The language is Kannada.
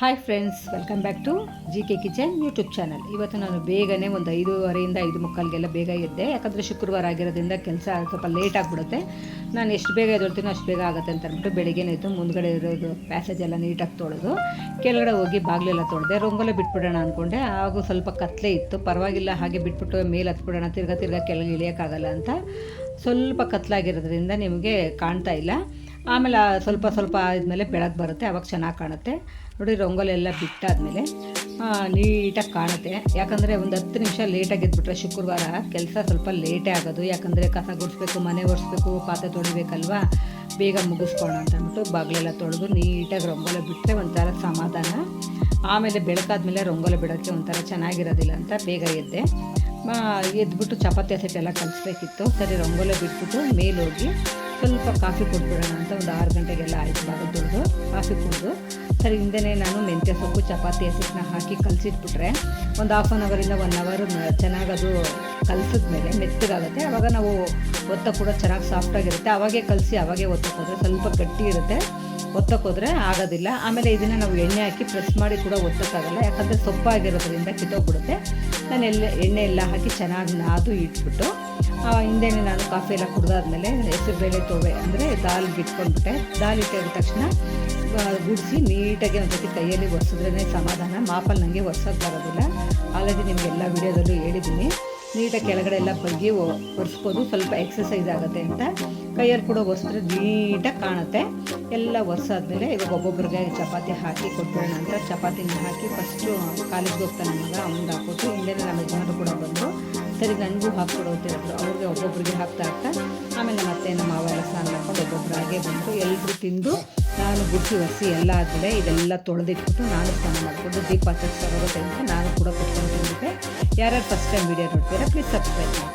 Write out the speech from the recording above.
Hi friends, welcome back to G K kitchen YouTube channel. ಇವತ್ತು ನಾನು ಬೇಗನೆ ಒಂದು 5:15 5:45 ಬೇಗ ಎದ್ದೆ. ಯಾಕಂದರೆ ಶುಕ್ರವಾರ ಆಗಿರೋದ್ರಿಂದ ಕೆಲಸ ಸ್ವಲ್ಪ ಲೇಟ್ ಆಗಿಬಿಡುತ್ತೆ. ನಾನು ಎಷ್ಟು ಬೇಗ ಎದ್ದೇಳ್ತೀನೋ ಅಷ್ಟು ಬೇಗ ಆಗುತ್ತೆ ಅಂತ ಅಂದ್ಬಿಟ್ಟು ಬೆಳಿಗ್ಗೆನೇ ಇದ್ದು ಮುಂದ್ಗಡೆ ಇರೋದು ಪ್ಯಾಸೇಜ್ ಎಲ್ಲ ನೀಟಾಗಿ ತೊಳೆದು ಕೆಳಗಡೆ ಹೋಗಿ ಬಾಗಿಲೆಲ್ಲ ತೊಳೆದೆ. ರಂಗೋಲೆ ಬಿಟ್ಬಿಡೋಣ ಅಂದ್ಕೊಂಡೆ. ಹಾಗೂ ಸ್ವಲ್ಪ ಕತ್ಲೆ ಇತ್ತು, ಪರವಾಗಿಲ್ಲ ಹಾಗೆ ಬಿಟ್ಬಿಟ್ಟು ಮೇಲೆ ಹತ್ಬಿಡೋಣ, ತಿರ್ಗಾ ಕೆಳಗೆ ಇಳಿಯೋಕ್ಕಾಗಲ್ಲ ಅಂತ. ಸ್ವಲ್ಪ ಕತ್ಲಾಗಿರೋದ್ರಿಂದ ನಿಮಗೆ ಕಾಣ್ತಾ ಇಲ್ಲ. ಆಮೇಲೆ ಸ್ವಲ್ಪ ಆದಮೇಲೆ ಬೆಳಗ್ಗೆ ಬರುತ್ತೆ, ಆವಾಗ ಚೆನ್ನಾಗಿ ಕಾಣುತ್ತೆ. ನೋಡಿ, ರಂಗೋಲಿ ಎಲ್ಲ ಬಿಟ್ಟಾದಮೇಲೆ ನೀಟಾಗಿ ಕಾಣುತ್ತೆ. ಯಾಕಂದರೆ ಒಂದು 10 ನಿಮಿಷ ಲೇಟಾಗಿ ಎದ್ಬಿಟ್ರೆ ಶುಕ್ರವಾರ ಕೆಲಸ ಸ್ವಲ್ಪ ಲೇಟೇ ಆಗೋದು. ಯಾಕಂದರೆ ಕಸ ಗುಡಿಸ್ಬೇಕು, ಮನೆ ಒರೆಸ್ಬೇಕು, ಪಾತ್ರೆ ತೊಳಿಬೇಕಲ್ವಾ, ಬೇಗ ಮುಗಿಸ್ಕೋಣ ಅಂತ ಅಂದ್ಬಿಟ್ಟು ಬಾಗಿಲೆಲ್ಲ ತೊಳೆದು ನೀಟಾಗಿ ರಂಗೋಲಿ ಬಿಟ್ಟರೆ ಒಂಥರ ಸಮಾಧಾನ. ಆಮೇಲೆ ಬೆಳಕಾದ್ಮೇಲೆ ರಂಗೋಲಿ ಬಿಡೋಕ್ಕೆ ಒಂಥರ ಚೆನ್ನಾಗಿರೋದಿಲ್ಲ ಅಂತ ಬೇಗ ಎದ್ದೆ. ಎದ್ಬಿಟ್ಟು ಚಪಾತಿ ಹಸಿಟ್ಟೆಲ್ಲ ಕಲಿಸ್ಬೇಕಿತ್ತು. ಸರಿ, ರಂಗೋಲಿ ಬಿಟ್ಬಿಟ್ಟು ಮೇಲೋಗಿ ಸ್ವಲ್ಪ ಕಾಫಿ ಕೊಟ್ಬಿಡೋಣ ಅಂತ ಒಂದು 6 ಗಂಟೆಗೆಲ್ಲ ಆಯಿತು. ಬಾಗಿಲು ತೊಳೆದು ಕಾಫಿ ಕುಡಿದು ಸರಿ ಹಿಂದೆಯೇ ನಾನು ಮೆಂತ್ಯ ಸೊಪ್ಪು ಚಪಾತಿ ಹಸಿಟ್ಟನ್ನ ಹಾಕಿ ಕಲಸಿಟ್ಬಿಟ್ರೆ ಒಂದು ಹಾಫ್ ಆನ್ ಅವರಿಂದ 1 ಅವರ್ ಚೆನ್ನಾಗಿ ಅದು ಕಲಸಿದ್ಮೇಲೆ ಮೆತ್ತಗಾಗುತ್ತೆ. ಆವಾಗ ನಾವು ಒತ್ತ ಕೂಡ ಚೆನ್ನಾಗಿ ಸಾಫ್ಟಾಗಿರುತ್ತೆ. ಅವಾಗೇ ಕಲಸಿ ಅವಾಗೇ ಒತ್ತಕ್ಕೋದ್ರೆ ಸ್ವಲ್ಪ ಗಟ್ಟಿ ಇರುತ್ತೆ, ಒತ್ತಕ್ಕೋದ್ರೆ ಆಗೋದಿಲ್ಲ. ಆಮೇಲೆ ಇದನ್ನು ನಾವು ಎಣ್ಣೆ ಹಾಕಿ ಪ್ರೆಸ್ ಮಾಡಿ ಕೂಡ ಒತ್ತಕ್ಕಾಗಲ್ಲ, ಯಾಕಂದರೆ ಸೊಪ್ಪಾಗಿರೋದ್ರಿಂದ ಕಿತ್ತೋಗ್ಬಿಡುತ್ತೆ. ನಾನು ಎಣ್ಣೆ ಎಲ್ಲ ಹಾಕಿ ಚೆನ್ನಾಗಿ ನಾದು ಇಟ್ಬಿಟ್ಟು ಹಿಂದೆಯೇ ನಾನು ಕಾಫಿ ಎಲ್ಲ ಕುಡ್ದಾದ್ಮೇಲೆ ಹೆಸರುಬೇಳೆ ತೊವೆ ಅಂದರೆ ದಾಲ್ಗೆ ಇಟ್ಕೊಂಡ್ಬಿಟ್ಟೆ. ದಾಲ್ ಇಟ್ಟಿದ ತಕ್ಷಣ ಗುಡಿಸಿ ನೀಟಾಗಿ ಒಂದು ಸತಿ ಕೈಯಲ್ಲಿ ಒರೆಸಿದ್ರೇ ಸಮಾಧಾನ. ಮಾಪಲ್ಲಿ ನನಗೆ ಒರ್ಸೋಕ್ಕೆ ಬರೋದಿಲ್ಲ. ಆಲ್ರೆಡಿ ನಿಮಗೆಲ್ಲ ವಿಡಿಯೋದಲ್ಲೂ ಹೇಳಿದ್ದೀನಿ. ನೀಟಾಗಿ ಕೆಳಗಡೆ ಎಲ್ಲ ಬಗ್ಗಿ ಒರೆಸ್ಬೋದು, ಸ್ವಲ್ಪ ಎಕ್ಸಸೈಸ್ ಆಗುತ್ತೆ ಅಂತ. ಕೈಯಲ್ಲಿ ಕೂಡ ಒರೆಸಿದ್ರೆ ನೀಟಾಗಿ ಕಾಣುತ್ತೆ. ಎಲ್ಲ ಒರೆಸಾದ್ಮೇಲೆ ಇವಾಗ ಒಬ್ಬೊಬ್ರಿಗೆ ಚಪಾತಿ ಹಾಕಿ ಕೊಟ್ಬಿಡೋಣ ಅಂತ ಚಪಾತಿನ ಹಾಕಿ ಫಸ್ಟು ಕಾಲೇಜ್ಗೆ ಹೋಗ್ತಾನೆ ಮಗ, ಅವ್ನಿಗೆ ಹಾಕ್ಕೊಟ್ಟು ಹಿಂದೆ ನಮ್ಮ ಯಜಮಾನರು ಕೂಡ ಬಂದರು. ಸರಿ, ನನಗೂ ಹಾಕ್ಕೊಡು ಅಂತ ಹೇಳಿದ್ರು. ಅವ್ರಿಗೆ ಒಬ್ಬೊಬ್ರಿಗೆ ಹಾಕ್ತಾ ಆಮೇಲೆ ಮತ್ತೆ ನಮ್ಮ ಮಾವ ಎಲ್ಲ ಸ್ನಾನ ಮಾಡ್ಕೊಂಡು ಒಬ್ಬೊಬ್ರು ಹಾಗೆ ಬಂದರು. ಎಲ್ಲರೂ ತಿಂದು ನಾನು ಗುಡಿಸಿ ಒರೆಸಿ ಎಲ್ಲ ಆದಮೇಲೆ ಇದೆಲ್ಲ ತೊಳೆದಿಟ್ಬಿಟ್ಟು ನಾನು ಸ್ನಾನ ಮಾಡಿಕೊಂಡು ದೀಪ ಹಚ್ಚೋಕ್ಕೆ ಅಂತ ನಾನು ಕೂಡ ಕುತ್ಕೊಂಡು ತಿಂದಿದ್ದೆ. ಯಾರ್ಯಾರು ಫಸ್ಟ್ ಟೈಮ್ ವೀಡಿಯೋ ನೋಡ್ತೀರಾ ಪ್ಲೀಸ್ ಸಬ್ಸ್ಕ್ರೈಬ್ ಮಾಡಿ.